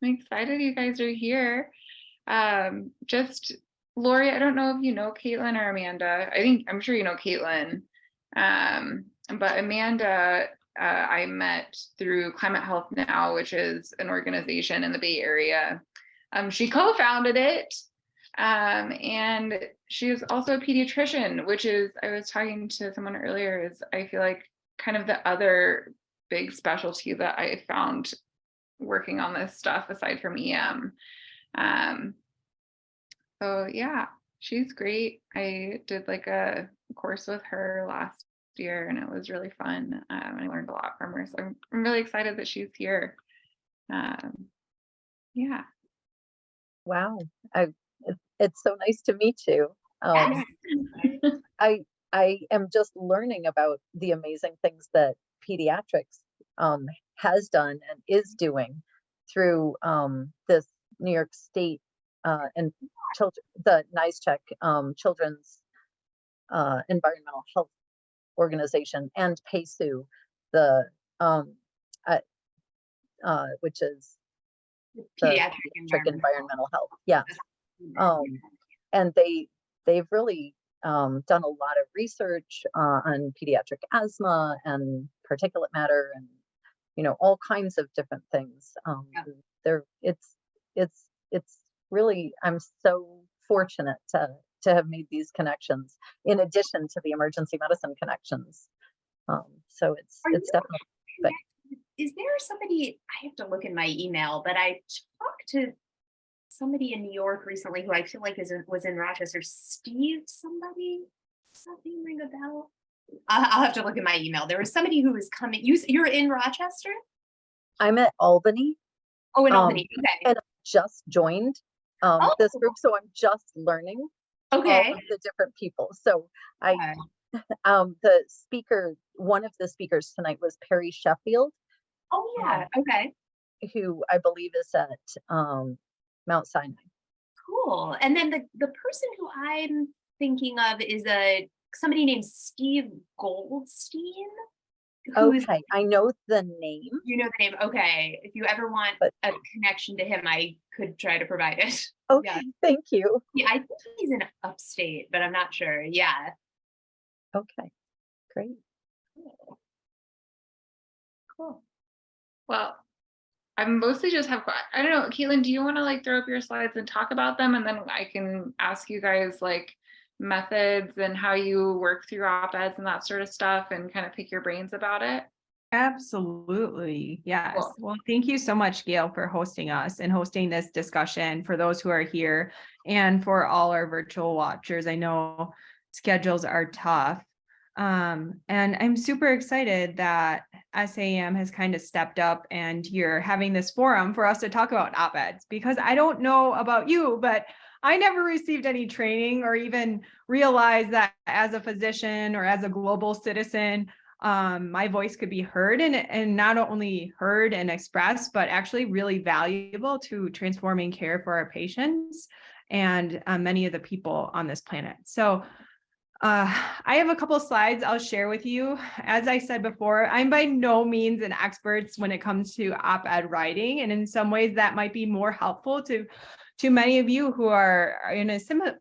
I'm excited you guys are here. Just Lori, I don't know if you know Caitlin or Amanda. I'm sure you know Caitlin. But Amanda, I met through Climate Health Now, which is an organization in the Bay Area. She co-founded it. And she is also a pediatrician, which is, I was talking to someone earlier, is I feel like kind of the other big specialty that I found working on this stuff aside from EM. So yeah, she's great. I did like a course with her last year and it was really fun. I learned a lot from her. So I'm really excited that she's here. Yeah. Wow. It's so nice to meet you. I am just learning about the amazing things that pediatrics has done and is doing through this New York State and the NYSCHEC Children's Environmental Health Organization and PACU, the which is Pediatric Environmental Health. Yes. And they've really done a lot of research on pediatric asthma and particulate matter and all kinds of different things. It's really, I'm so fortunate to have made these connections in addition to the emergency medicine connections. So it's definitely. Is there somebody, I have to look in my email, but I talked to somebody in New York recently who I feel like was in Rochester. Steve somebody? Something ring a bell? I'll have to look at my email. There was somebody who was coming. You're in Rochester? I'm at Albany. Oh, in Albany. Okay. And I just joined this group, so I'm just learning all of the different people. So the speaker, one of the speakers tonight was Perry Sheffield. Oh yeah. Okay. Who I believe is at Mount Sinai. Cool. And then the person who I'm thinking of is somebody named Steve Goldstein. Okay, I know the name. You know the name. Okay. If you ever want a connection to him, I could try to provide it. Okay, yeah. Thank you. Yeah, I think he's in upstate, but I'm not sure. Yeah. Okay, great. Cool. Well, I mostly just have, I don't know, Caitlin, do you want to like throw up your slides and talk about them? And then I can ask you guys like methods and how you work through op-eds and that sort of stuff and kind of pick your brains about it. Absolutely. Yes. Cool. Well, thank you so much, Gail, for hosting us and hosting this discussion for those who are here and for all our virtual watchers. I know schedules are tough. And I'm super excited that SAM has kind of stepped up and you're having this forum for us to talk about op-eds, because I don't know about you, but I never received any training or even realized that as a physician or as a global citizen, my voice could be heard and not only heard and expressed, but actually really valuable to transforming care for our patients and many of the people on this planet. So I have a couple slides I'll share with you. As I said before, I'm by no means an expert when it comes to op-ed writing, and in some ways that might be more helpful to many of you who are in a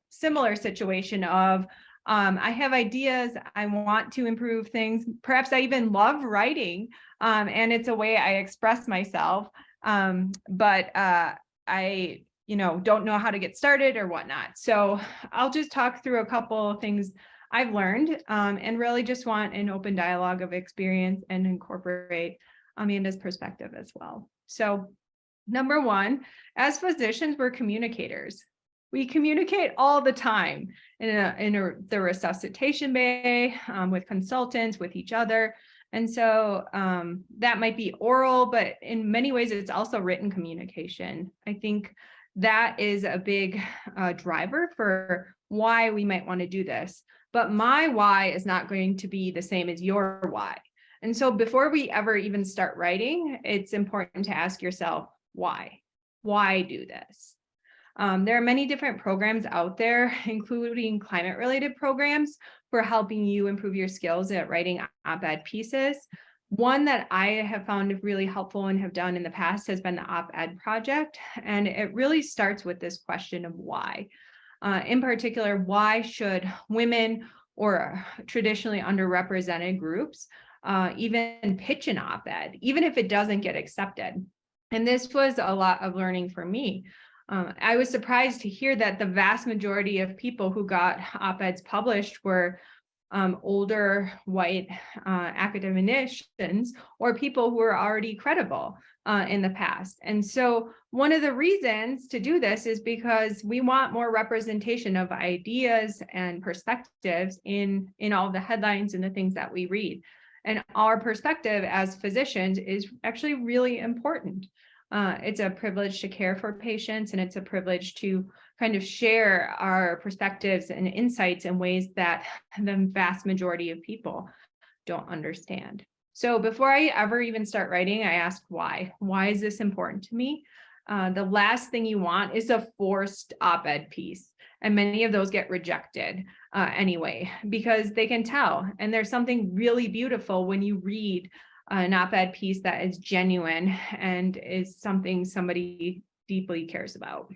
similar situation of I have ideas, I want to improve things. Perhaps I even love writing, and it's a way I express myself, but I don't know how to get started or whatnot. So I'll just talk through a couple of things I've learned and really just want an open dialogue of experience and incorporate Amanda's perspective as well. So number one, as physicians, we're communicators. We communicate all the time in the resuscitation bay, with consultants, with each other. And so that might be oral, but in many ways, it's also written communication. I think that is a big driver for why we might want to do this. But my why is not going to be the same as your why. And so before we ever even start writing, it's important to ask yourself, why? Why do this? There are many different programs out there, including climate-related programs for helping you improve your skills at writing op-ed pieces. One that I have found really helpful and have done in the past has been the op-ed project. And it really starts with this question of why. In particular, why should women or traditionally underrepresented groups even pitch an op-ed, even if it doesn't get accepted? And this was a lot of learning for me. I was surprised to hear that the vast majority of people who got op-eds published were older white academicians or people who are already credible in the past. And so one of the reasons to do this is because we want more representation of ideas and perspectives in all the headlines and the things that we read. And our perspective as physicians is actually really important. It's a privilege to care for patients, and it's a privilege to kind of share our perspectives and insights in ways that the vast majority of people don't understand. So before I ever even start writing, I ask why. Why is this important to me? The last thing you want is a forced op-ed piece. And many of those get rejected anyway, because they can tell. And there's something really beautiful when you read an op-ed piece that is genuine and is something somebody deeply cares about.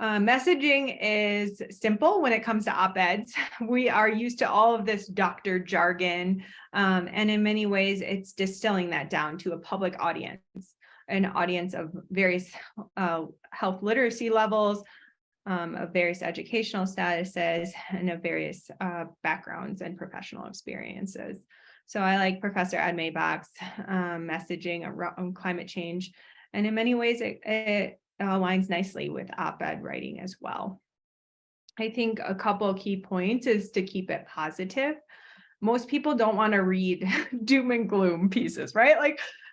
Messaging is simple when it comes to op-eds. We are used to all of this doctor jargon, and in many ways, it's distilling that down to a public audience, an audience of various health literacy levels, of various educational statuses, and of various backgrounds and professional experiences. So I like Professor Ed Maybach's messaging around climate change, and in many ways, it aligns nicely with op-ed writing as well. I think a couple of key points is to keep it positive. Most people don't want to read doom and gloom pieces, right?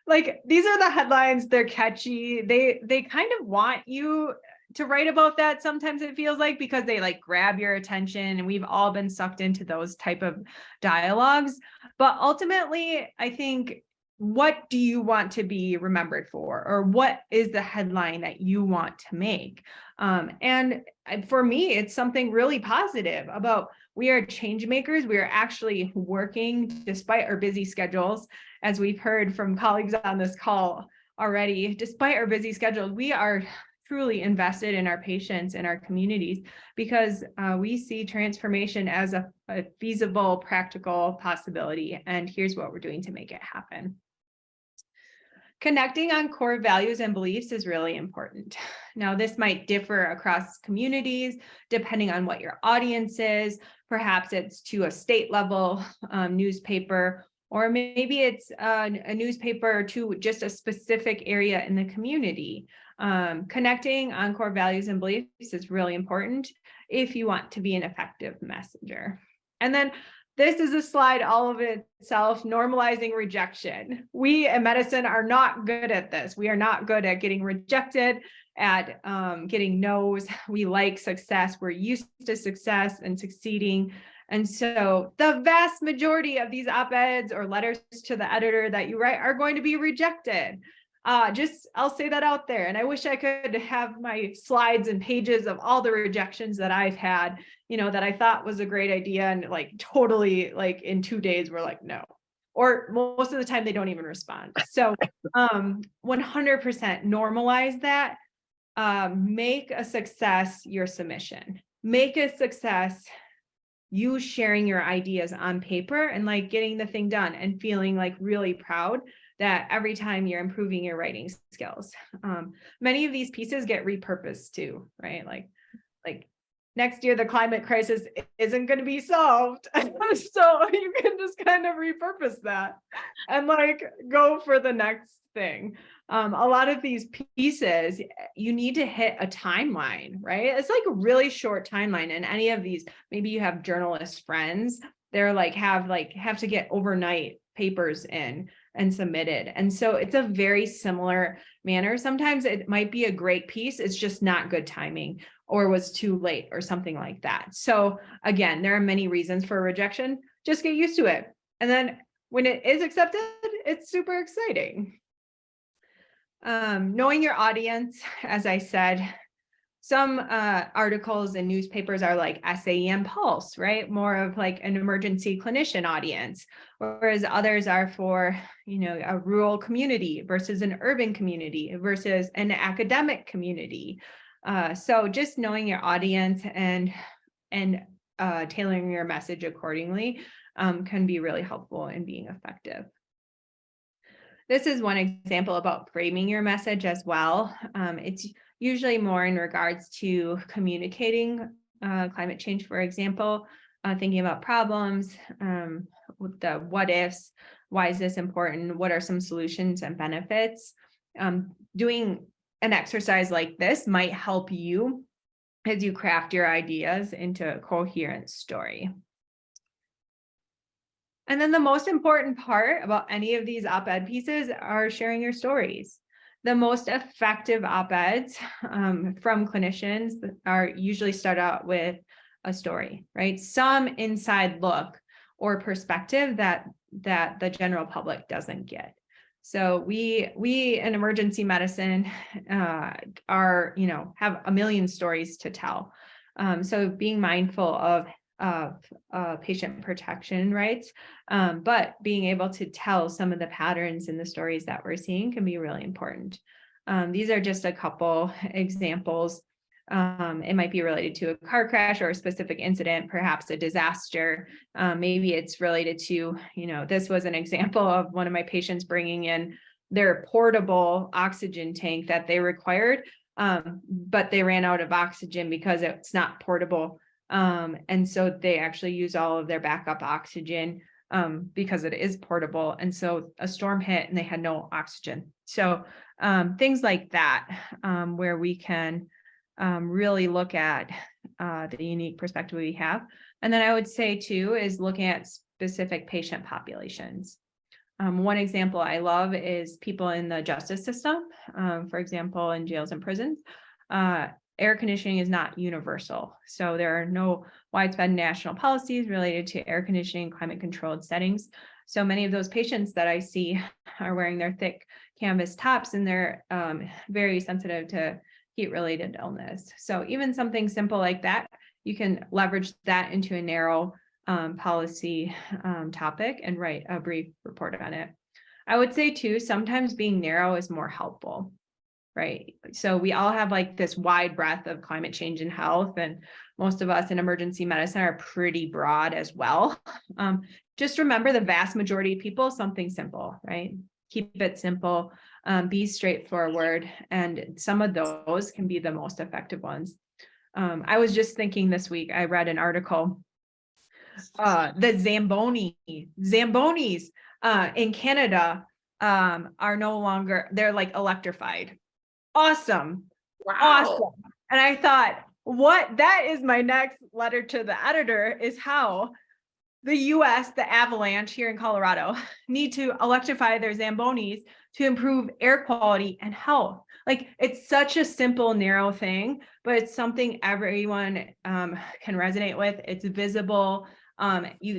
Like these are the headlines, they're catchy. They kind of want you to write about that. Sometimes it feels like, because they like grab your attention, and we've all been sucked into those type of dialogues. But ultimately, I think, what do you want to be remembered for, or what is the headline that you want to make? And for me, it's something really positive about, we are change makers. We are actually working despite our busy schedules, as we've heard from colleagues on this call already. Despite our busy schedules, we are truly invested in our patients and our communities, because we see transformation as a feasible, practical possibility. And here's what we're doing to make it happen. Connecting on core values and beliefs is really important. Now, this might differ across communities depending on what your audience is. Perhaps it's to a state level newspaper, or maybe it's a newspaper to just a specific area in the community. Connecting on core values and beliefs is really important if you want to be an effective messenger. And then this is a slide all of itself, normalizing rejection. We in medicine are not good at this. We are not good at getting rejected, at getting no's. We like success. We're used to success and succeeding. And so the vast majority of these op-eds or letters to the editor that you write are going to be rejected. I'll say that out there. And I wish I could have my slides and pages of all the rejections that I've had, that I thought was a great idea, and like totally, like in 2 days, we're like, no. Or most of the time they don't even respond. So 100% normalize that. Make a success your submission. Make a success you sharing your ideas on paper and like getting the thing done and feeling like really proud that every time you're improving your writing skills. Many of these pieces get repurposed too, right? Like next year, the climate crisis isn't going to be solved. So you can just kind of repurpose that and like go for the next thing. A lot of these pieces, you need to hit a timeline, right? It's like a really short timeline. And any of these, maybe you have journalist friends, they're like, have to get overnight papers in and submitted. And so it's a very similar manner. Sometimes it might be a great piece. It's just not good timing, or was too late, or something like that. So again, there are many reasons for rejection. Just get used to it. And then when it is accepted, it's super exciting. Knowing your audience, as I said, Some articles and newspapers are like SAEM Pulse, right? More of like an emergency clinician audience, whereas others are for, a rural community versus an urban community versus an academic community. So just knowing your audience and tailoring your message accordingly can be really helpful in being effective. This is one example about framing your message as well. It's usually more in regards to communicating climate change, for example, thinking about problems, with the what ifs, why is this important, what are some solutions and benefits. Doing an exercise like this might help you as you craft your ideas into a coherent story. And then the most important part about any of these op-ed pieces are sharing your stories. The most effective op-eds from clinicians are usually start out with a story, right? Some inside look or perspective that the general public doesn't get. So we in emergency medicine are, have a million stories to tell. So being mindful of patient protection rights, but being able to tell some of the patterns in the stories that we're seeing can be really important. These are just a couple examples. It might be related to a car crash or a specific incident, perhaps a disaster. Maybe it's related to, this was an example of one of my patients bringing in their portable oxygen tank that they required, but they ran out of oxygen because it's not portable. And so they actually use all of their backup oxygen because it is portable. And so a storm hit and they had no oxygen. So things like that, where we can really look at the unique perspective we have. And then I would say too, is looking at specific patient populations. One example I love is people in the justice system, for example, in jails and prisons. Air conditioning is not universal. So there are no widespread national policies related to air conditioning, climate controlled settings. So many of those patients that I see are wearing their thick canvas tops and they're very sensitive to heat related illness. So even something simple like that, you can leverage that into a narrow policy topic and write a brief report on it. I would say too, sometimes being narrow is more helpful. Right. So we all have like this wide breadth of climate change and health, and most of us in emergency medicine are pretty broad as well. Just remember the vast majority of people, something simple, right? Keep it simple, be straightforward, and some of those can be the most effective ones. I was just thinking this week, I read an article, the Zambonis in Canada are no longer, they're like electrified. Awesome. Wow. Awesome. And I thought, that is my next letter to the editor, is how the US, the Avalanche here in Colorado, need to electrify their Zambonis to improve air quality and health. Like, it's such a simple, narrow thing, but it's something everyone can resonate with. It's visible.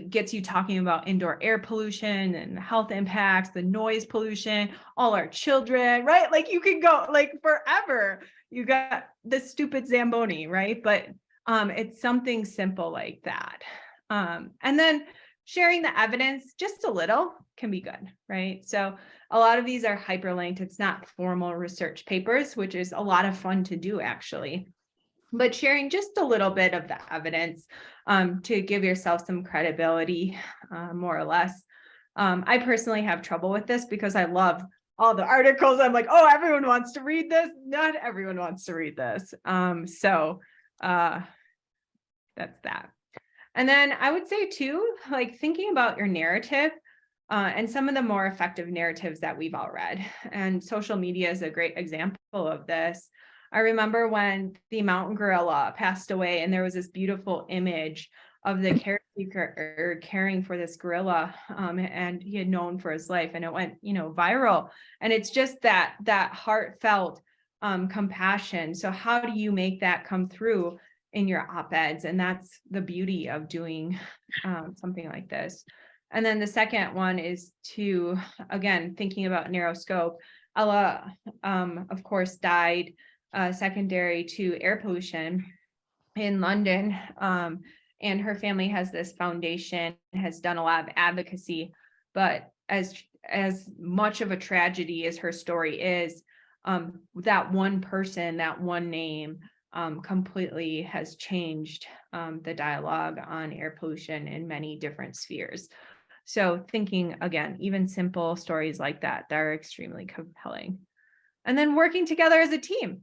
Gets you talking about indoor air pollution and health impacts, the noise pollution, all our children, right? Like, you can go like forever. You got the stupid Zamboni, right? But it's something simple like that. And then sharing the evidence just a little can be good, right? So a lot of these are hyperlinked. It's not formal research papers, which is a lot of fun to do actually. But sharing just a little bit of the evidence to give yourself some credibility, more or less. I personally have trouble with this because I love all the articles. I'm like, oh, everyone wants to read this. Not everyone wants to read this. So that's that. And then I would say too, like thinking about your narrative and some of the more effective narratives that we've all read. And social media is a great example of this. I remember when the mountain gorilla passed away and there was this beautiful image of the caretaker caring for this gorilla, and he had known for his life, and it went, viral. And it's just that heartfelt compassion. So how do you make that come through in your op-eds? And that's the beauty of doing something like this. And then the second one is to, again, thinking about narrow scope. Ella, of course, died secondary to air pollution in London. And her family has this foundation, has done a lot of advocacy, but as much of a tragedy as her story is, that one person, that one name, completely has changed the dialogue on air pollution in many different spheres. So thinking again, even simple stories like that are extremely compelling. And then working together as a team,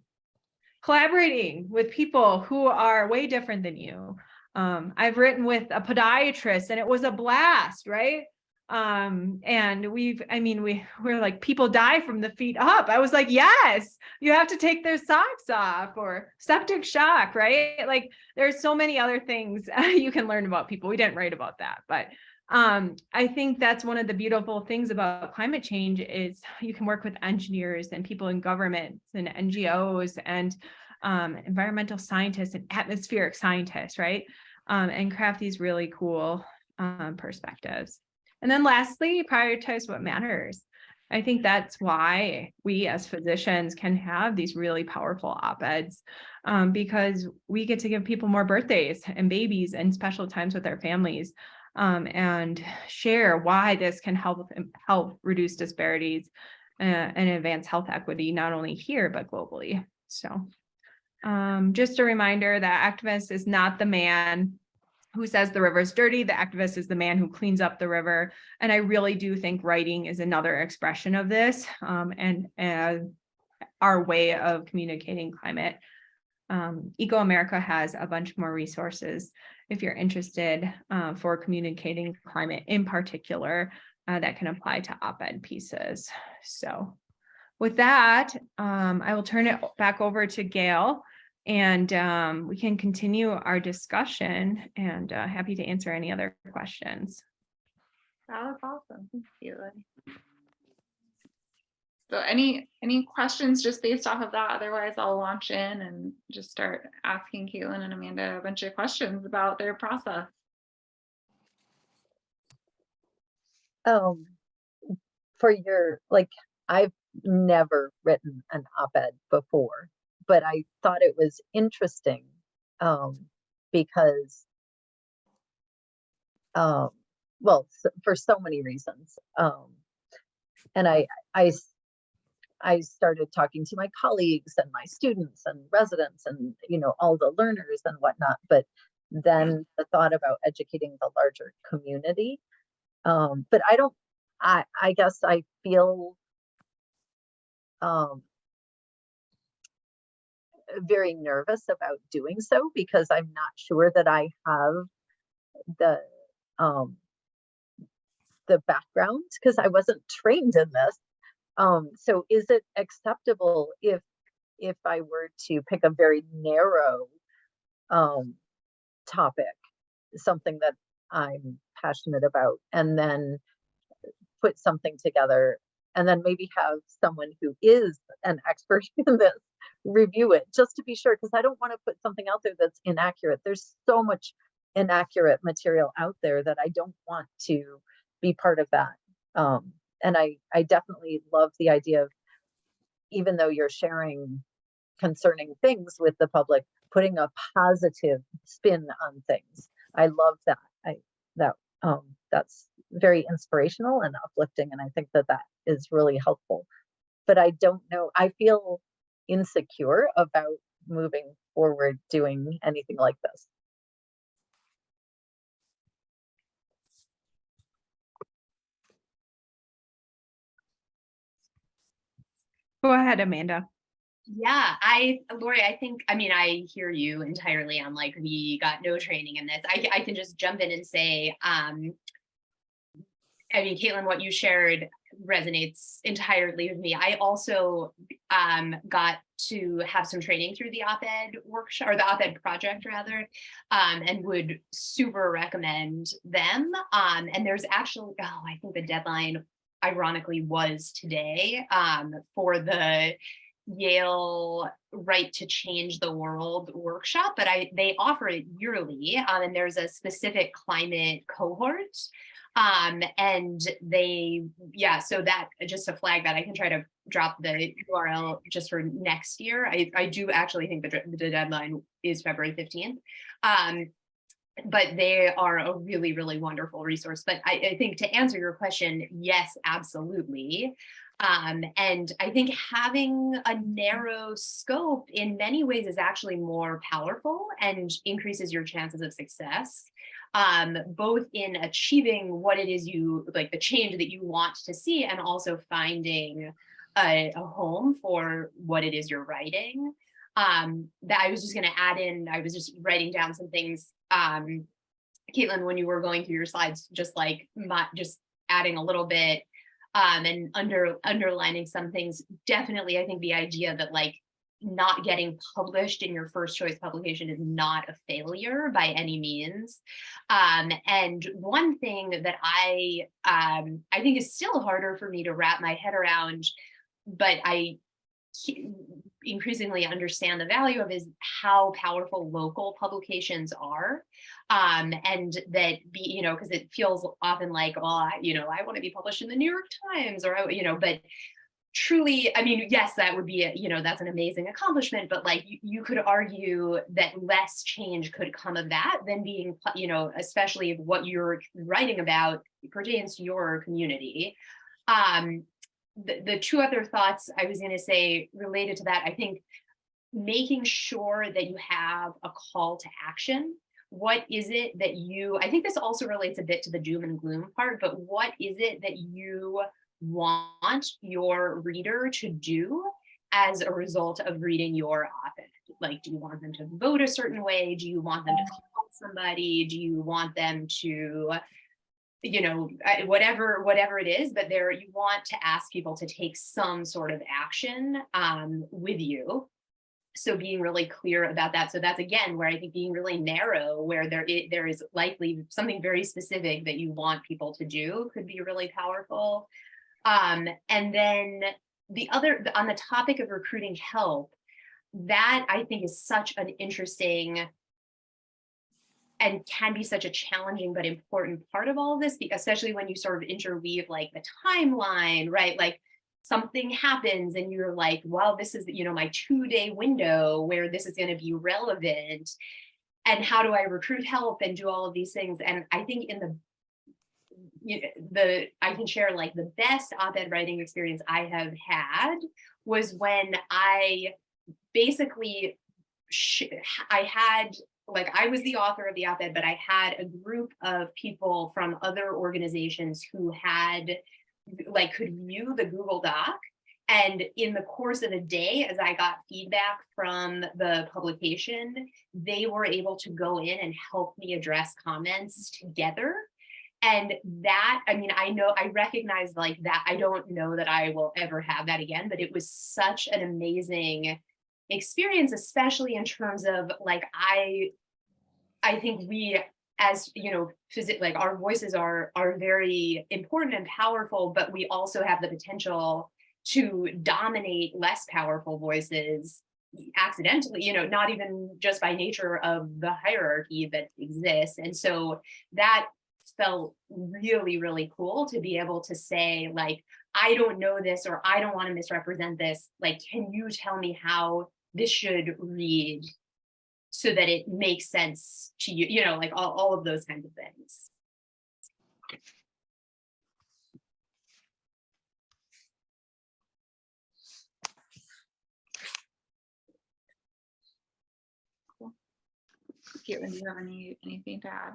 collaborating with people who are way different than you. I've written with a podiatrist and it was a blast, right? And we're like, people die from the feet up. I was like, yes, you have to take their socks off, or septic shock, right? Like there's so many other things you can learn about people. We didn't write about that, but I think that's one of the beautiful things about climate change is you can work with engineers and people in governments and NGOs and environmental scientists and atmospheric scientists, right? And craft these really cool perspectives. And then lastly, prioritize what matters. I think that's why we as physicians can have these really powerful op-eds, because we get to give people more birthdays and babies and special times with their families, and share why this can help reduce disparities and advance health equity, not only here, but globally. So just a reminder that activist is not the man who says the river is dirty. The activist is the man who cleans up the river. And I really do think writing is another expression of this, and our way of communicating climate. Eco America has a bunch more resources if you're interested for communicating climate in particular that can apply to op-ed pieces. So with that, I will turn it back over to Gail, and we can continue our discussion, and happy to answer any other questions. That was awesome. Thank you. So any questions just based off of that? Otherwise, I'll launch in and just start asking Caitlin and Amanda a bunch of questions about their process. For your, like, I've never written an op-ed before, but I thought it was interesting because, well, for so many reasons. And I started talking to my colleagues and my students and residents and, all the learners and whatnot, but then the thought about educating the larger community. But I guess I feel very nervous about doing so because I'm not sure that I have the background, because I wasn't trained in this. So is it acceptable if I were to pick a very narrow topic, something that I'm passionate about, and then put something together, and then maybe have someone who is an expert in this review it, just to be sure, because I don't want to put something out there that's inaccurate. There's so much inaccurate material out there that I don't want to be part of that. And I definitely love the idea of, even though you're sharing concerning things with the public, putting a positive spin on things. I love that. That's very inspirational and uplifting, and I think that is really helpful. But I don't know, I feel insecure about moving forward doing anything like this. Go ahead, Amanda. Yeah, Lori, I hear you entirely on, like, we got no training in this. I can just jump in and say, Caitlin, what you shared resonates entirely with me. I also got to have some training through the op-ed workshop, or the op-ed project rather, and would super recommend them. And there's actually, I think the deadline ironically was today, for the Yale Right to Change the World workshop, but they offer it yearly, and there's a specific climate cohort. And so that, just to flag that, I can try to drop the URL just for next year. I do actually think the deadline is February 15th. But they are a really, really wonderful resource. But I think to answer your question, yes, absolutely. And I think having a narrow scope in many ways is actually more powerful and increases your chances of success, both in achieving what it is you like, the change that you want to see, and also finding a home for what it is you're writing. That I was just going to add in, I was just writing down some things, Caitlin, when you were going through your slides, just like just adding a little bit, and underlining some things. Definitely, I think the idea that like not getting published in your first choice publication is not a failure by any means. And one thing that I think is still harder for me to wrap my head around, but I increasingly understand the value of, is how powerful local publications are. And that because it feels often like, oh, I want to be published in the New York Times, or but truly, I mean, yes, that would be that's an amazing accomplishment, but like you could argue that less change could come of that than being, especially if what you're writing about pertains to your community. The two other thoughts I was going to say related to that, I think making sure that you have a call to action. What is it that I think this also relates a bit to the doom and gloom part, but what is it that you want your reader to do as a result of reading your op-ed? Like, do you want them to vote a certain way? Do you want them to call somebody? Do you want them to whatever it is, but you want to ask people to take some sort of action with you. So being really clear about that. So that's again where I think being really narrow, where there is likely something very specific that you want people to do, could be really powerful. And then on the topic of recruiting help, that I think is such an interesting and can be such a challenging but important part of all of this, especially when you sort of interweave like the timeline, right? Like something happens and you're like, well, this is, my 2-day window where this is going to be relevant. And how do I recruit help and do all of these things? And I think I can share like the best op-ed writing experience I have had was when I basically, I was the author of the op-ed, but I had a group of people from other organizations who could view the Google Doc. And in the course of a day, as I got feedback from the publication, they were able to go in and help me address comments together. And that, I mean, I recognize like that. I don't know that I will ever have that again, but it was such an amazing experience, especially in terms of like, I think we, as like our voices are very important and powerful, but we also have the potential to dominate less powerful voices accidentally, not even just by nature of the hierarchy that exists. And so that felt really, really cool to be able to say, like, I don't know this, or I don't want to misrepresent this. Like, can you tell me how this should read so that it makes sense to you, like all of those kinds of things. Cool. Caitlin, do you have anything to add?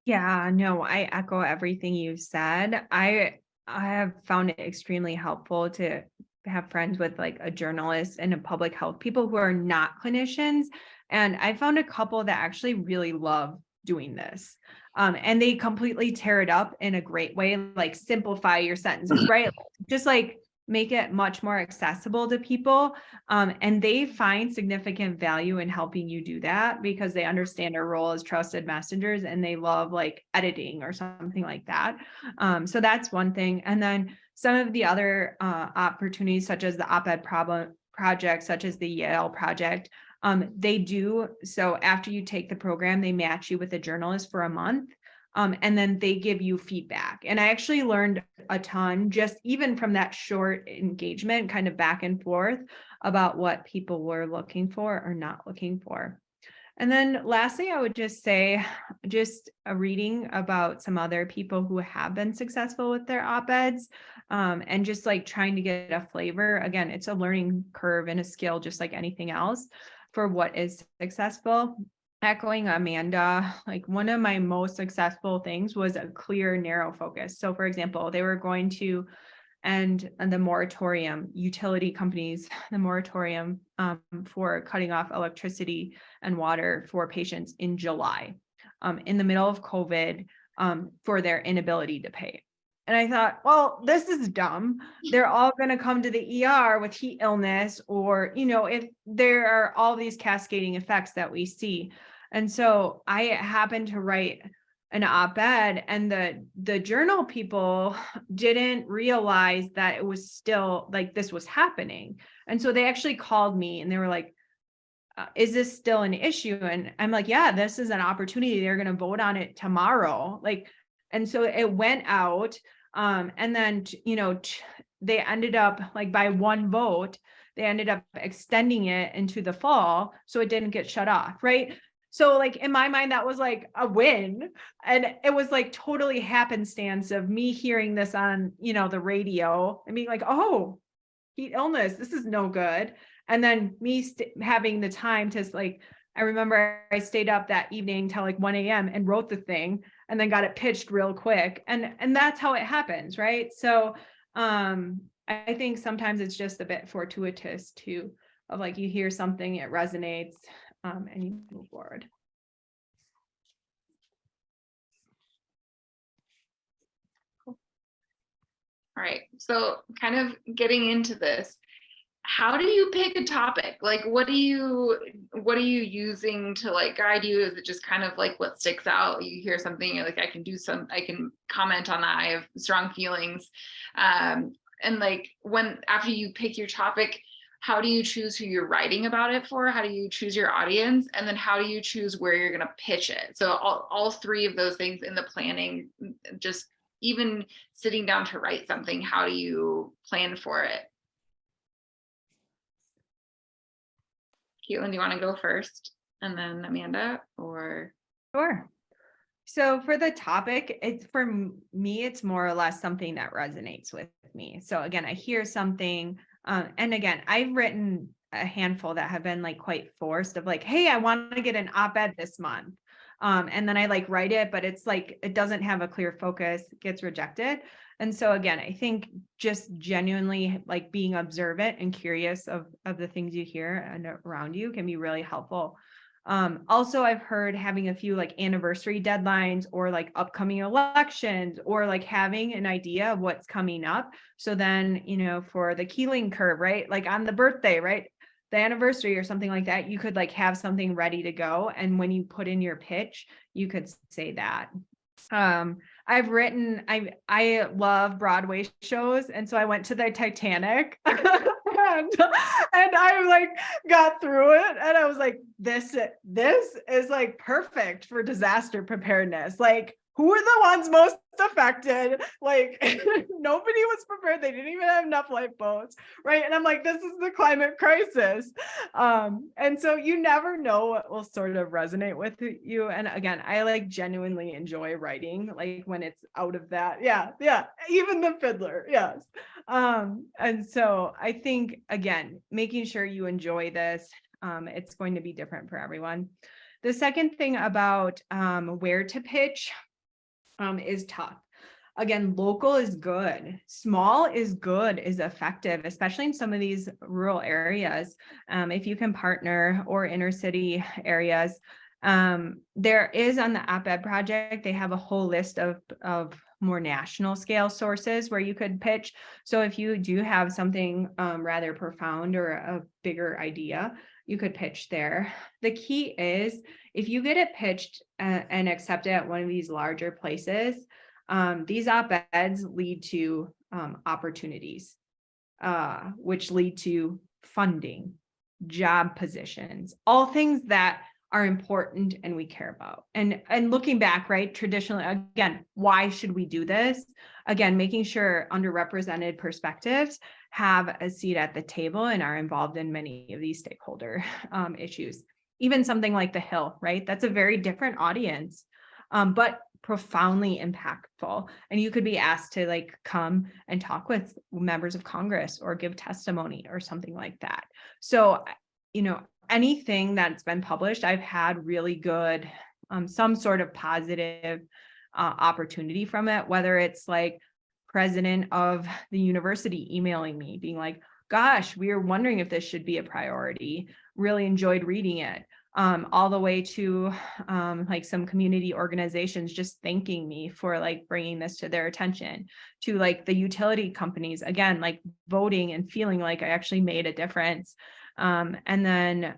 Yeah, no, I echo everything you said. I have found it extremely helpful to have friends with like a journalist and a public health people who are not clinicians. And I found a couple that actually really love doing this. And they completely tear it up in a great way, like simplify your sentences, right? Just like make it much more accessible to people. And they find significant value in helping you do that because they understand our role as trusted messengers and they love like editing or something like that. So that's one thing. And then some of the other opportunities, such as the op-ed project, such as the Yale project, they do. So after you take the program, they match you with a journalist for a month. And then they give you feedback. And I actually learned a ton just even from that short engagement, kind of back and forth about what people were looking for or not looking for. And then lastly, I would just say, just a reading about some other people who have been successful with their op-eds, and just like trying to get a flavor. Again, it's a learning curve and a skill, just like anything else, for what is successful. Echoing Amanda, like one of my most successful things was a clear, narrow focus. So for example, they were going to end the moratorium, utility companies, the moratorium for cutting off electricity and water for patients in July, in the middle of COVID, for their inability to pay. And I thought, well, this is dumb. They're all going to come to the ER with heat illness, or, if there are all these cascading effects that we see. And so I happened to write an op-ed, and the journal people didn't realize that it was still like this was happening. And so they actually called me and they were like, is this still an issue? And I'm like, yeah, this is an opportunity. They're going to vote on it tomorrow. And so it went out. And then, they ended up, like, by one vote, they ended up extending it into the fall. So it didn't get shut off. Right. So like in my mind, that was like a win. And it was like totally happenstance of me hearing this on, the radio and being like, oh, heat illness, this is no good. And then me having the time to like, I remember I stayed up that evening till like 1 a.m. and wrote the thing and then got it pitched real quick. And that's how it happens, right? So I think sometimes it's just a bit fortuitous too, of like you hear something, it resonates, and you move forward. All right, so kind of getting into this, how do you pick a topic? Like, what are you using to like guide you? Is it just kind of like what sticks out? You hear something, you're like, I can comment on that. I have strong feelings. And like after you pick your topic, how do you choose who you're writing about it for? How do you choose your audience? And then how do you choose where you're going to pitch it? So all three of those things in the planning, just even sitting down to write something, how do you plan for it? Caitlin, do you want to go first and then Amanda, or? Sure. So for the topic, for me, it's more or less something that resonates with me. So again, I hear something, and again, I've written a handful that have been like quite forced of like, hey, I want to get an op-ed this month. And then I like write it, but it's like, it doesn't have a clear focus, gets rejected. And so again, I think just genuinely like being observant and curious of the things you hear and around you can be really helpful. Also, I've heard having a few like anniversary deadlines or like upcoming elections or like having an idea of what's coming up. So then, for the Keeling curve, right? Like on the birthday, right? The anniversary or something like that, you could like have something ready to go. And when you put in your pitch, you could say that. I love Broadway shows. And so I went to the Titanic and I like got through it and I was like, this is like perfect for disaster preparedness. Like, who are the ones most affected? Like nobody was prepared. They didn't even have enough lifeboats, right? And I'm like, this is the climate crisis. And so you never know what will sort of resonate with you. And again, I like genuinely enjoy writing, like when it's out of that. Yeah. Even the fiddler. Yes. And so I think, again, making sure you enjoy this, it's going to be different for everyone. The second thing about where to pitch is tough. Again, local is good. Small is good, is effective, especially in some of these rural areas. If you can partner, or inner city areas, there is on the op-ed project, they have a whole list of more national scale sources where you could pitch. So if you do have something rather profound or a bigger idea, you could pitch there. The key is if you get it pitched and accepted at one of these larger places, these op-eds lead to opportunities, which lead to funding, job positions, all things that are important and we care about. And looking back, right, traditionally, again, why should we do this? Again, making sure underrepresented perspectives have a seat at the table and are involved in many of these stakeholder issues. Even something like the Hill, right? That's a very different audience, but profoundly impactful. And you could be asked to like come and talk with members of Congress or give testimony or something like that. So, you know, anything that's been published, I've had really good, some sort of positive opportunity from it, whether it's like president of the university emailing me being like, gosh, we were wondering if this should be a priority, really enjoyed reading it, all the way to like some community organizations just thanking me for like bringing this to their attention, to like the utility companies, again, like voting and feeling like I actually made a difference. And then,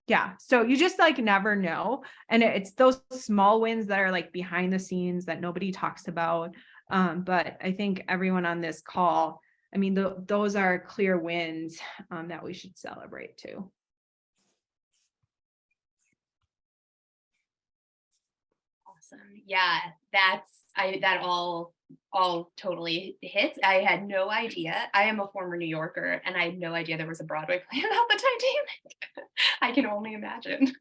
yeah, so you just like never know. And it's those small wins that are like behind the scenes that nobody talks about. But I think everyone on this call, I mean, those are clear wins that we should celebrate too. Awesome. Yeah, that all totally hits. I had no idea. I am a former New Yorker and I had no idea there was a Broadway play about the Titanic. I can only imagine.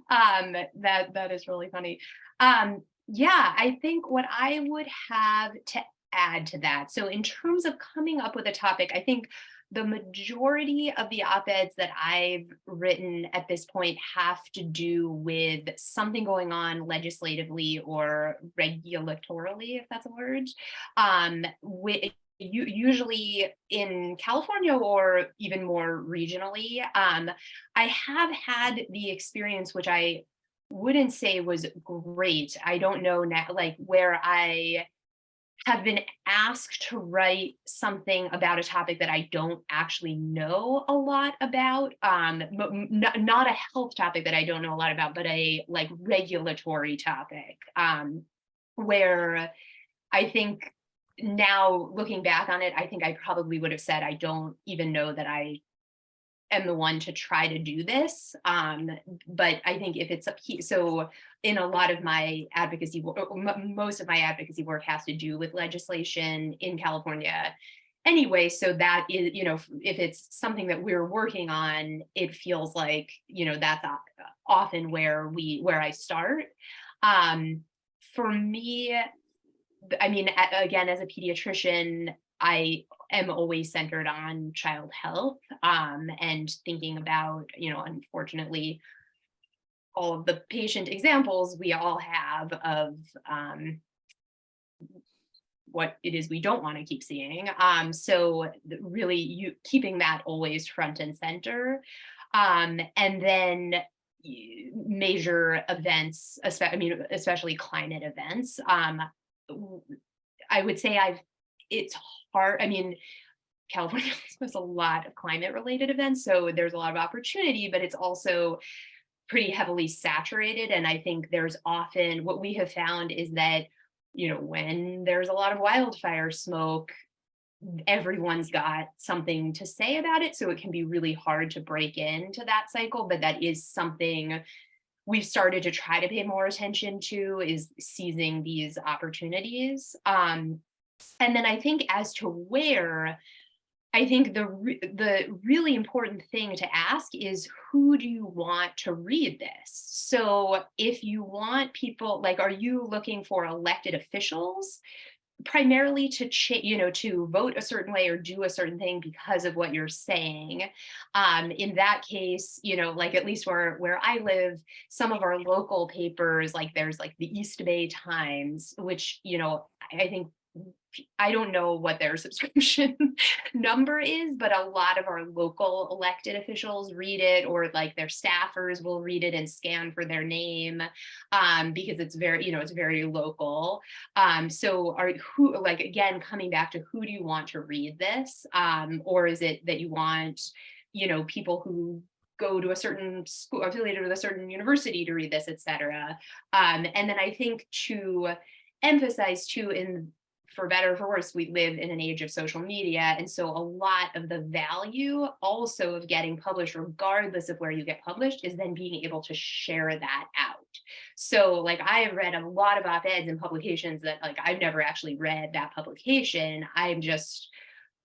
That is really funny. Yeah, I think what I would have to add to that. So in terms of coming up with a topic, I think the majority of the op-eds that I've written at this point have to do with something going on legislatively or regulatorily, if that's a word, usually in California or even more regionally. I have had the experience, which I wouldn't say was great. I don't know now, like where I have been asked to write something about a topic that I don't actually know a lot about, not a health topic that I don't know a lot about, but a like regulatory topic, where I think now looking back on it, I think I probably would have said, I don't even know that I am the one to try to do this. But I think if it's so in a lot of my advocacy, most of my advocacy work has to do with legislation in California anyway. So that is, if it's something that we're working on, it feels like, that's often where I start. For me, I mean, again, as a pediatrician, I am always centered on child health, and thinking about, unfortunately, all of the patient examples we all have of what it is we don't want to keep seeing. So really keeping that always front and center. And then major events, especially climate events. I would say it's hard. I mean, California has a lot of climate related events, so there's a lot of opportunity, but it's also pretty heavily saturated. And I think there's often, what we have found is that, when there's a lot of wildfire smoke, everyone's got something to say about it. So it can be really hard to break into that cycle, but that is something we've started to try to pay more attention to, is seizing these opportunities. And then I think as to where, I think the really important thing to ask is, who do you want to read this? So if you want people, like, are you looking for elected officials primarily to vote a certain way or do a certain thing because of what you're saying? In that case, like at least where I live, some of our local papers, like there's like the East Bay Times, which, I think, I don't know what their subscription number is, but a lot of our local elected officials read it, or like their staffers will read it and scan for their name, because it's very, it's very local. So again, coming back to, who do you want to read this? Or is it that you want, people who go to a certain school affiliated with a certain university to read this, et cetera? And then I think to emphasize too, in for better or for worse, we live in an age of social media. And so a lot of the value also of getting published, regardless of where you get published, is then being able to share that out. So like I have read a lot of op-eds and publications that like I've never actually read that publication. I'm just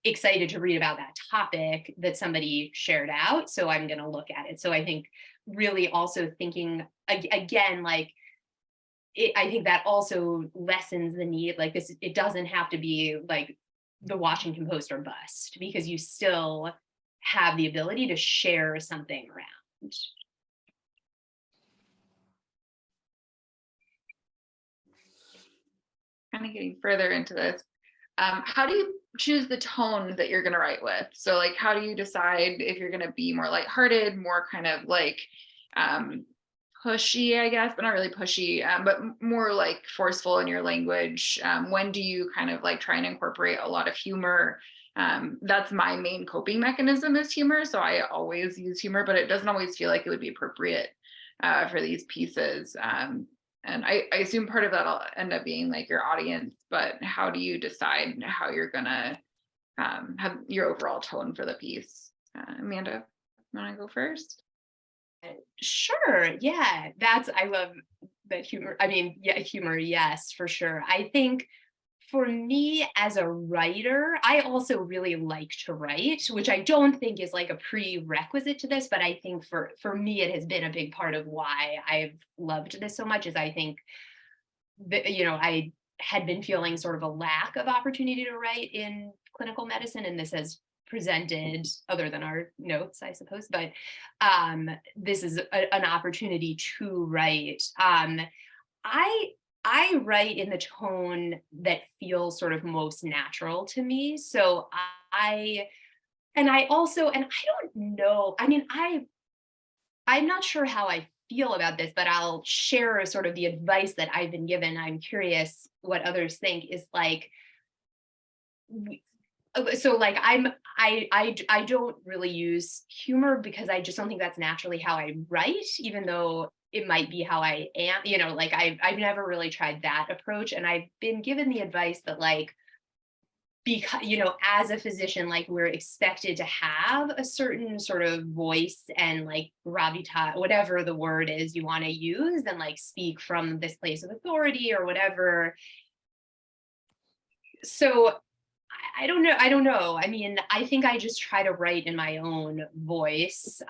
excited to read about that topic that somebody shared out. So I'm going to look at it. So I think really also thinking again, like, I think that also lessens the need, like this, it doesn't have to be like the Washington Post or bust, because you still have the ability to share something around. Kind of getting further into this, how do you choose the tone that you're going to write with? So like, how do you decide if you're going to be more lighthearted, more kind of like pushy, I guess, but not really pushy, but more like forceful in your language? When do you kind of like try and incorporate a lot of humor? That's my main coping mechanism is humor. So I always use humor, but it doesn't always feel like it would be appropriate for these pieces. And I assume part of that'll end up being like your audience, but how do you decide how you're gonna have your overall tone for the piece? Amanda, want to go first? Sure. Yeah. I love that humor. I mean, yeah, humor. Yes, for sure. I think for me as a writer, I also really like to write, which I don't think is like a prerequisite to this, but I think for me, it has been a big part of why I've loved this so much is I think that, I had been feeling sort of a lack of opportunity to write in clinical medicine, and this has presented, other than our notes, I suppose, but this is an opportunity to write. I write in the tone that feels sort of most natural to me. So I don't know, I mean, I'm not sure how I feel about this, but I'll share sort of the advice that I've been given. I'm curious what others think is like, so like I don't really use humor because I just don't think that's naturally how I write, even though it might be how I am, like I've never really tried that approach. And I've been given the advice that like, because, as a physician, like we're expected to have a certain sort of voice and like gravitas, whatever the word is you want to use, and like speak from this place of authority or whatever. So I don't know. I don't know. I mean, I think I just try to write in my own voice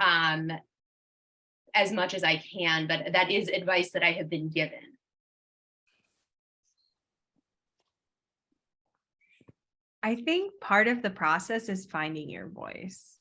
as much as I can, but that is advice that I have been given. I think part of the process is finding your voice.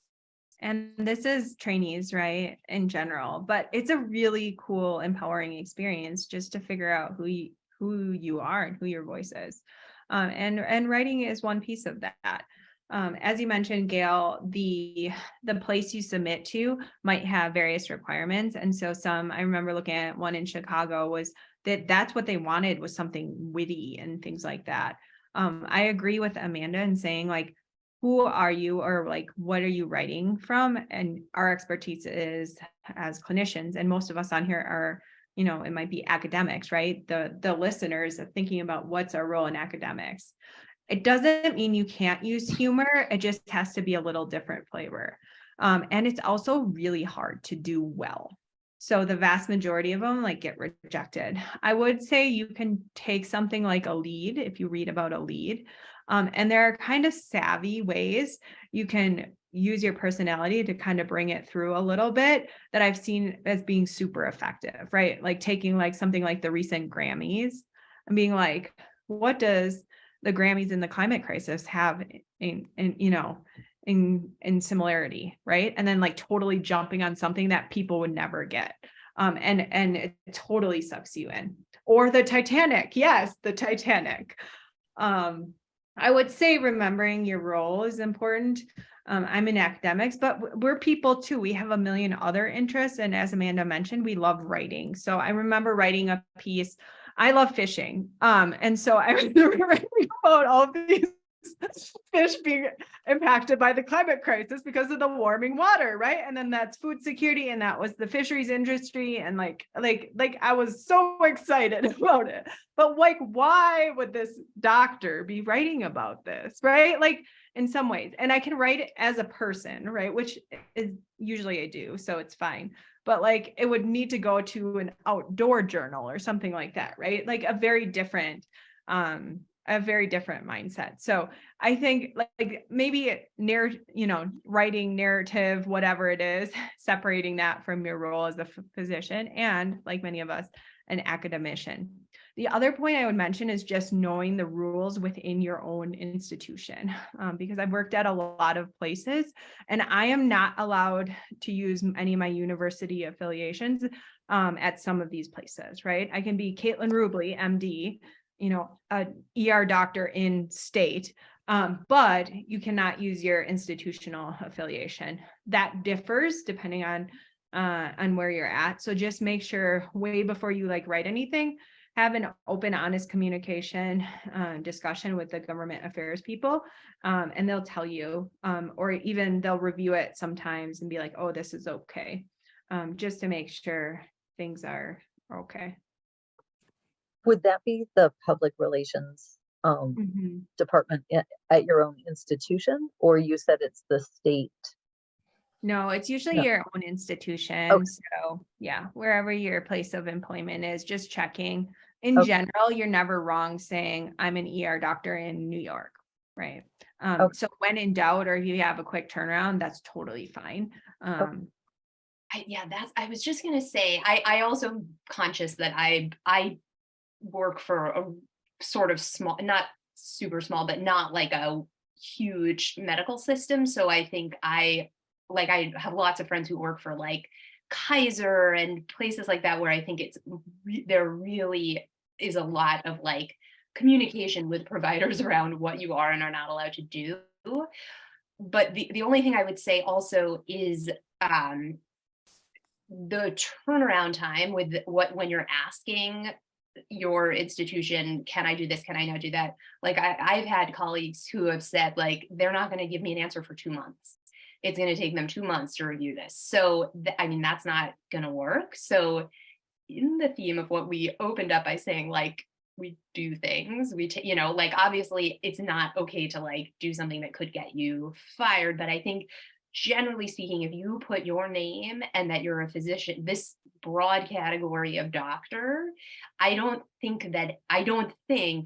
And this is trainees, right, in general, but it's a really cool, empowering experience just to figure out who you are and who your voice is. And writing is one piece of that. As you mentioned, Gail, the place you submit to might have various requirements. And so I remember looking at one in Chicago was that's what they wanted, was something witty and things like that. I agree with Amanda in saying like, who are you, or like, what are you writing from? And our expertise is as clinicians, and most of us on here are, it might be academics, right? The listeners are thinking about what's our role in academics. It doesn't mean you can't use humor. It just has to be a little different flavor. And it's also really hard to do well. So the vast majority of them like get rejected. I would say you can take something like a lead, if you read about a lead, and there are kind of savvy ways you can use your personality to kind of bring it through a little bit that I've seen as being super effective, right? Like taking like something like the recent Grammys and being like, what does the Grammys and the climate crisis have in similarity, right? And then like totally jumping on something that people would never get. And it totally sucks you in. Or the Titanic. Yes, the Titanic. I would say remembering your role is important. I'm in academics, but we're people too. We have a million other interests. And as Amanda mentioned, we love writing. So I remember writing a piece. I love fishing. And so I remember writing about all of these fish being impacted by the climate crisis because of the warming water, right? And then that's food security, and that was the fisheries industry, and like I was so excited about it. But like, why would this doctor be writing about this, right? Like, in some ways, and I can write it as a person, right? Which is usually I do, so it's fine. But like, it would need to go to an outdoor journal or something like that, right? Like a very different mindset. So I think like maybe writing narrative, whatever it is, separating that from your role as a physician and, like many of us, an academician. The other point I would mention is just knowing the rules within your own institution, because I've worked at a lot of places and I am not allowed to use any of my university affiliations at some of these places, right? I can be Caitlin Rubley, MD, an ER doctor in state, but you cannot use your institutional affiliation. That differs depending on where you're at. So just make sure way before you like write anything, have an open, honest communication discussion with the government affairs people, and they'll tell you, or even they'll review it sometimes and be like, oh, this is okay, just to make sure things are okay. Would that be the public relations department at your own institution, or you said it's the state? No, it's usually No. your own institution. Okay. So yeah, wherever your place of employment is, just checking. In Okay. general, you're never wrong saying I'm an ER doctor in New York, right? Okay. So when in doubt, or if you have a quick turnaround, that's totally fine. I was just gonna say, I also conscious that I work for a sort of small, not super small, but not like a huge medical system. So I think I have lots of friends who work for like Kaiser and places like that, where I think there really is a lot of like communication with providers around what you are and are not allowed to do. But the only thing I would say also is the turnaround time with when you're asking your institution, can I do this? Can I not do that? Like I've had colleagues who have said like, they're not going to give me an answer for 2 months. It's going to take them 2 months to review this. So that's not going to work. So in the theme of what we opened up by saying, like, we do things, like, obviously it's not okay to like do something that could get you fired. But I think generally speaking, if you put your name and that you're a physician, this broad category of doctor, I don't think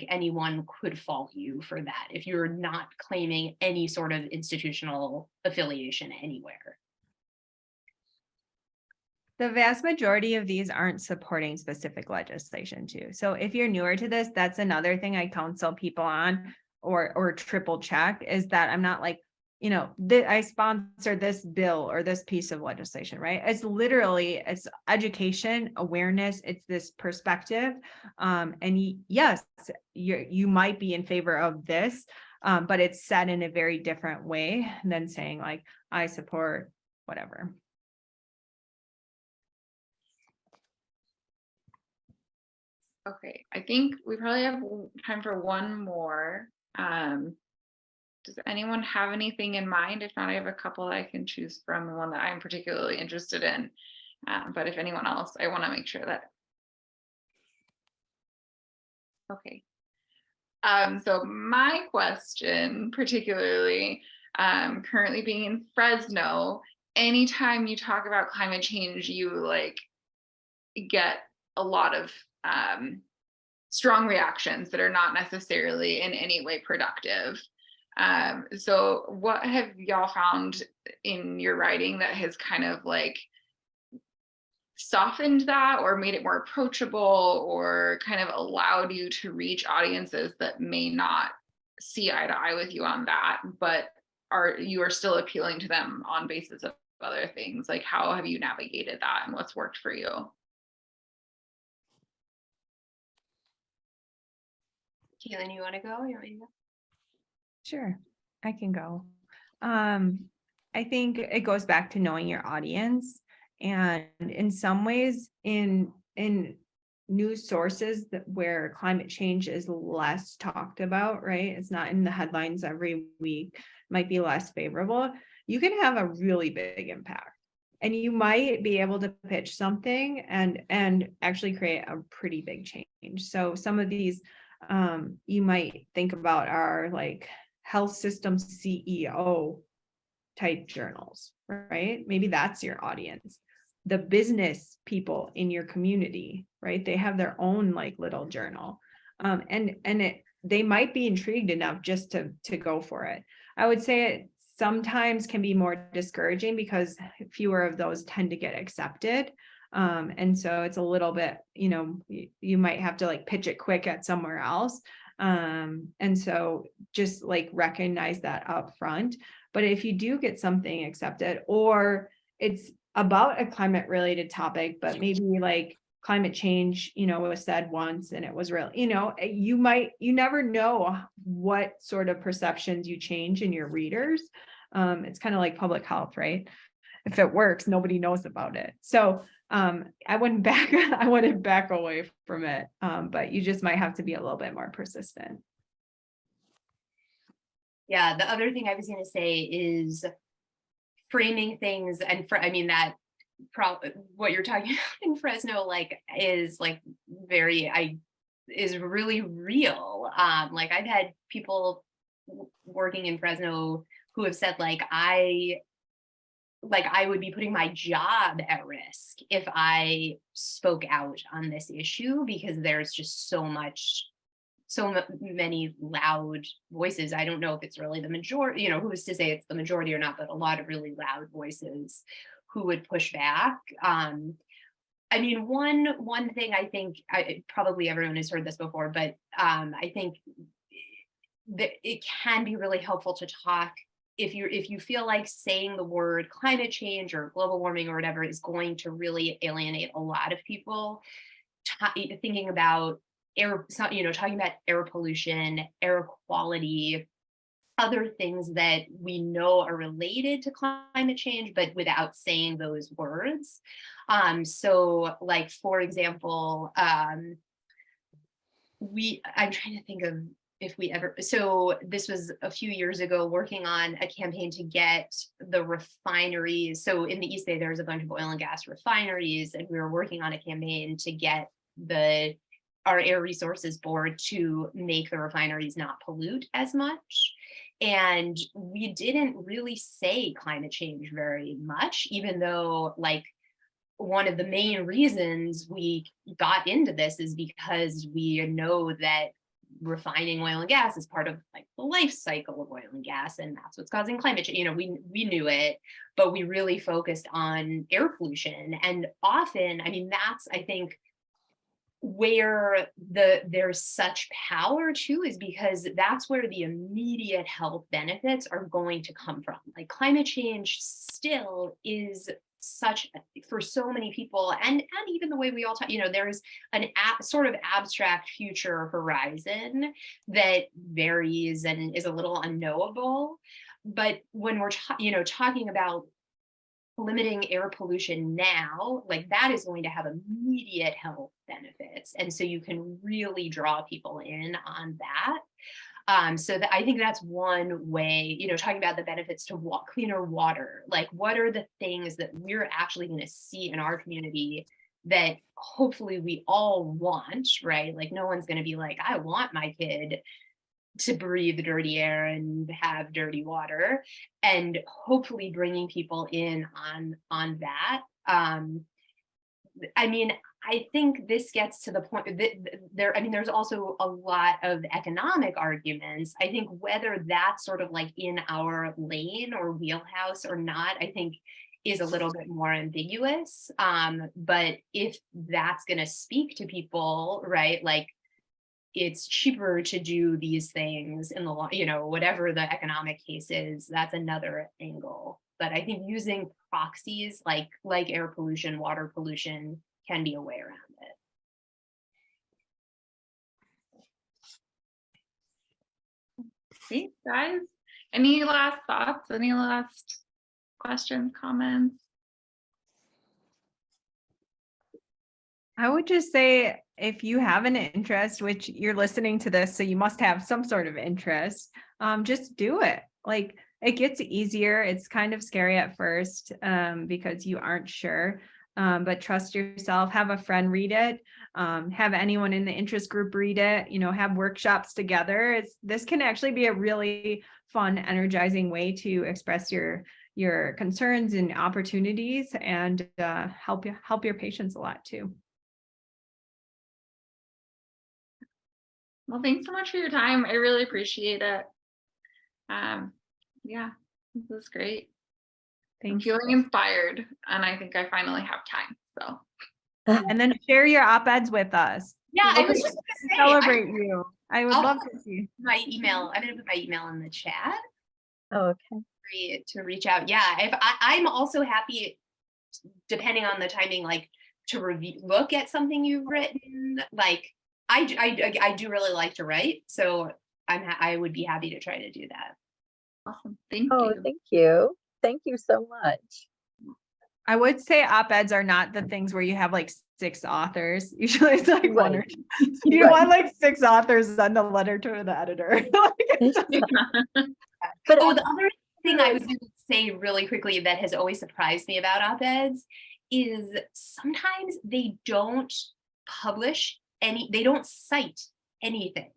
anyone could fault you for that if you're not claiming any sort of institutional affiliation anywhere. The vast majority of these aren't supporting specific legislation too. So if you're newer to this, that's another thing I counsel people on, or triple check, is that I'm not like, I sponsored this bill or this piece of legislation, right? It's education, awareness, it's this perspective. And yes, you might be in favor of this, but it's said in a very different way than saying like, I support whatever. Okay, I think we probably have time for one more. Does anyone have anything in mind? If not, I have a couple I can choose from, one that I'm particularly interested in. But if anyone else, I want to make sure that. Okay. So my question, particularly currently being in Fresno, anytime you talk about climate change, you like get a lot of strong reactions that are not necessarily in any way productive. So what have y'all found in your writing that has kind of like softened that, or made it more approachable, or kind of allowed you to reach audiences that may not see eye to eye with you on that, but you are still appealing to them on basis of other things? Like, how have you navigated that, and what's worked for you? Caitlin, you want to go? You want me to go? Sure, I can go. I think it goes back to knowing your audience, and in some ways, in news sources where climate change is less talked about, right? It's not in the headlines every week, might be less favorable. You can have a really big impact. And you might be able to pitch something and actually create a pretty big change. So some of these you might think about are like health system CEO type journals, right? Maybe that's your audience. The business people in your community, right? They have their own like little journal. They might be intrigued enough just to go for it. I would say it sometimes can be more discouraging because fewer of those tend to get accepted. And so it's a little bit, you might have to like pitch it quick at somewhere else. And so just like recognize that up front. But if you do get something accepted, or it's about a climate related topic, but maybe like climate change, was said once and it was real, you never know what sort of perceptions you change in your readers. It's kind of like public health, right? If it works, nobody knows about it. So I wouldn't back away from it. But you just might have to be a little bit more persistent. Yeah, the other thing I was going to say is framing things, and what you're talking about in Fresno, like, is like is really real. Like I've had people working in Fresno who have said like I would be putting my job at risk if I spoke out on this issue, because there's just so many loud voices. I don't know if it's really the majority, who's to say it's the majority or not, but a lot of really loud voices who would push back. I mean, one thing I think probably everyone has heard this before, but I think that it can be really helpful to talk if you feel like saying the word climate change or global warming or whatever is going to really alienate a lot of people. Thinking about talking about air pollution, air quality, other things that we know are related to climate change, but without saying those words. So like, for example, I'm trying to think of if we ever, so this was a few years ago, working on a campaign to get the refineries. So in the East Bay, there's a bunch of oil and gas refineries, and we were working on a campaign to get our Air Resources Board to make the refineries not pollute as much. And we didn't really say climate change very much, even though like one of the main reasons we got into this is because we know that refining oil and gas is part of like the life cycle of oil and gas, and that's what's causing climate change. We knew it, but we really focused on air pollution. And often, I mean, that's, I think, where there's such power too, is because that's where the immediate health benefits are going to come from. Like climate change still is such, for so many people, and even the way we all talk, there's an sort of abstract future horizon that varies and is a little unknowable. But when we're talking about limiting air pollution now, like that is going to have immediate health benefits. And so you can really draw people in on that. So I think that's one way, talking about the benefits to cleaner water, like what are the things that we're actually going to see in our community that hopefully we all want, right? Like no one's going to be like, I want my kid to breathe dirty air and have dirty water, and hopefully bringing people in on that. I mean, I think this gets to the point that there's also a lot of economic arguments. I think whether that's sort of like in our lane or wheelhouse or not, I think is a little bit more ambiguous. But if that's going to speak to people, right, like it's cheaper to do these things in the long, whatever the economic case is, that's another angle. But I think using proxies like air pollution, water pollution can be a way around it. Great, guys. Any last thoughts? Any last questions, comments? I would just say if you have an interest, which you're listening to this, so you must have some sort of interest, just do it. Like it gets easier. It's kind of scary at first because you aren't sure. But trust yourself, have a friend read it, have anyone in the interest group read it, have workshops together. This can actually be a really fun, energizing way to express your concerns and opportunities and help your patients a lot too. Well, thanks so much for your time. I really appreciate it. Yeah, this was great. I'm Thanks. feeling inspired, and I think I finally have time. So And then share your op-eds with us. Yeah, I was Okay. just gonna say, Celebrate you. I would I'll love put to see. my email. I'm gonna put my email in the chat. Oh, okay. Free to reach out. Yeah, I'm also happy, depending on the timing, like to look at something you've written. Like I do really like to write, so I would be happy to try to do that. awesome. Thank Oh, you. thank you. Thank you so much. I would say op-eds are not the things where you have like 6 authors. Usually it's like one or Right. two. You Right. want like 6 authors send a letter to the editor. Like, it's just- But Oh, the other thing I was going to say really quickly that has always surprised me about op-eds is sometimes they don't they don't cite anything,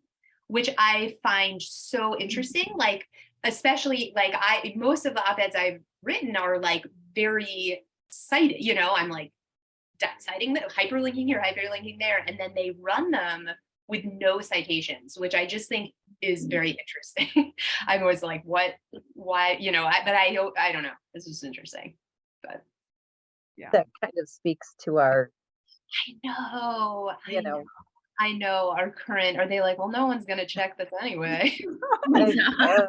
which I find so interesting. Like, especially like most of the op-eds I've written are like very cited, I'm like citing the hyperlinking here, hyperlinking there, and then they run them with no citations, which I just think is very interesting. I'm always like, why, but I don't know. This is interesting, but that kind of speaks to our, I know our current, are they like, well, no one's going to check this anyway. I know.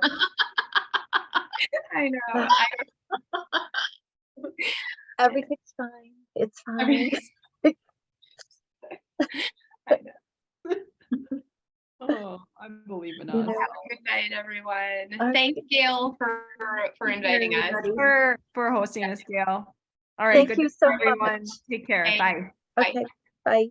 I know. Everything's fine. It's fine. Everything's- I know. Oh, I believe in You us. know, Have a good night, everyone. Okay. Thanks, Gail, for inviting us. For hosting us, Gail. All right. Thank Good you night, so everyone. much. Take care. Okay. Bye. Bye. Okay. Bye.